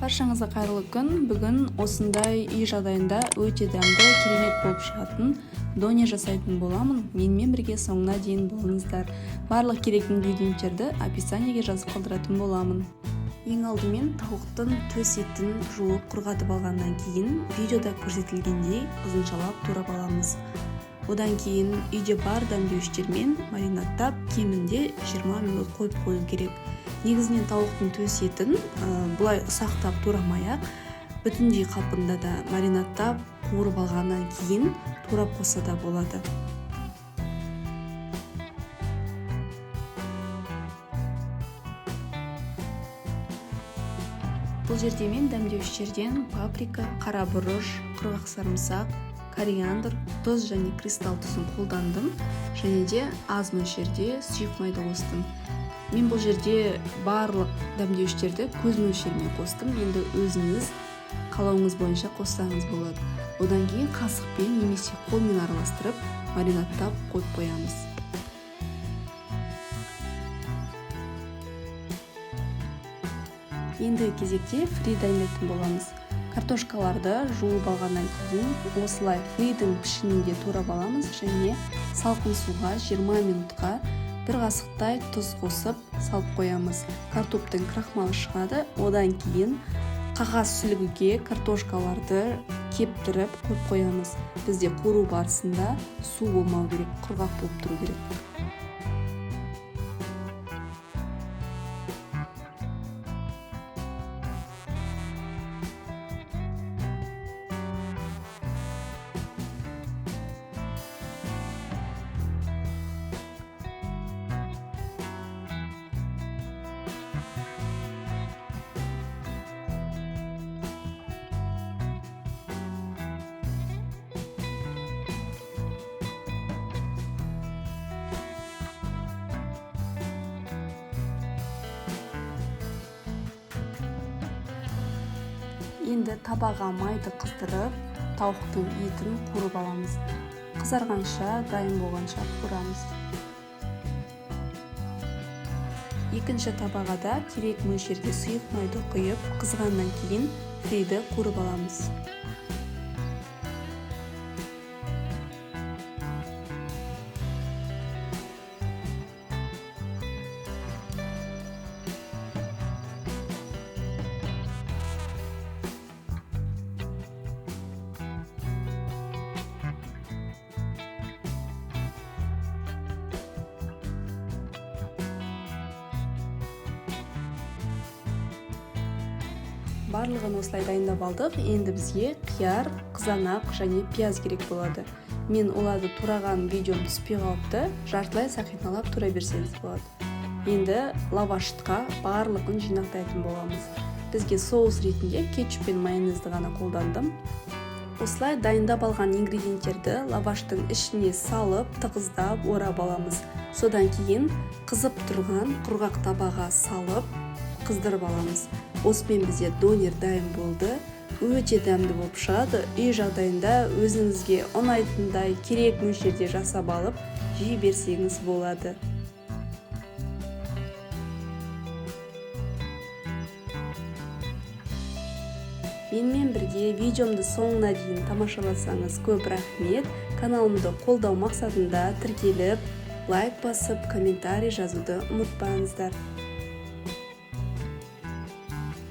Баршаңызға қайырлы күн. Бүгін осындай үй жағдайында өте дәмді, керемет болып шығатын доне жасайтын боламын. Менімен бірге соңына дейін болыңыздар. Барлық керек ингредиенттерді описаниеге жазып қалдыратын боламын. Ең алдымен тауықтың төс етін жуып құрғатып алғаннан кейін видеода көрсетілгендей ұзыншалап турап аламыз. Одан кейін үйде бар дәмдеуіштермен маринадтап кемінде 20 минут қойып қою керек. Негізінен тауықтың төс етін бұлай ұсақтап турамай-ақ бүтіндей қалпында да маринадтап қуырып алғаннан кейін турап қоса да болады. Бұл жерде мен дәмдеуіштерден паприка, қара бұрыш, құрғақ сарымсақ, кориандр, тұз және кристалл тұзын қолдандым, және де аз мөлшерде сұйық майды қостым. Мен бұл жерде барлық дәмдеуіштерді көз мөлшерімен қостым. Енді өзіңіз қалауыңыз бойынша қоссаңыз болады. Одан кейін қасықпен немесе қолмен араластырып маринадтап қойып қоямыз. Енді кезекте фри дайындайтын боламыз. Картошкаларды жуып алғаннан кейін осылай фридің пішінінде турап аламыз және салқын суға 20 минутқа бір қасықтай тұз қосып салып қоямыз. Картоптың крахмалы шығады. Одан кейін қағаз сүлгіге картошкаларды кептіріп қойып қоямыз. Бізде қуыру барысында су болмау керек, құрғақ болып тұру керек. Енді табаға майды қыздырып, тауықтың етін қуырып аламыз. Қызарғанша, дайын болғанша қуырамыз. Екінші табаға да керек мөлшерде сұйық майды құйып, қызғаннан кейін фриді қуырып аламыз. Барлығын осылай дайындап алдық. Енді бізге қияр, қызанақ және пияз керек болады. Мен оларды тураған видеом түспей қалыпты, жартылай сақиналап тура берсеңіз болады. Енді лавашқа барлығын жинақтайтын боламыз. Бізге соус ретінде кетчуп пен майонезді ғана қолдандым. Осылай дайындап алған ингредиенттерді лаваштың ішіне салып, тығыздап орап аламыз. Содан кейін қызып тұрған құрғақ табаға салып, қыздырып аламыз. Осымен бізде донер дайын болды. Өте дәмді болып шығады. Үй жағдайында өзіңізге ұнайтындай керек мөлшерде жасап алып, жей берсеңіз болады. Менімен бірге видеомды соңына дейін тамашаласаңыз көп рахмет. Каналымды қолдау мақсатында тіркеліп, лайк басып, комментарий жазуды ұмытпаңыздар.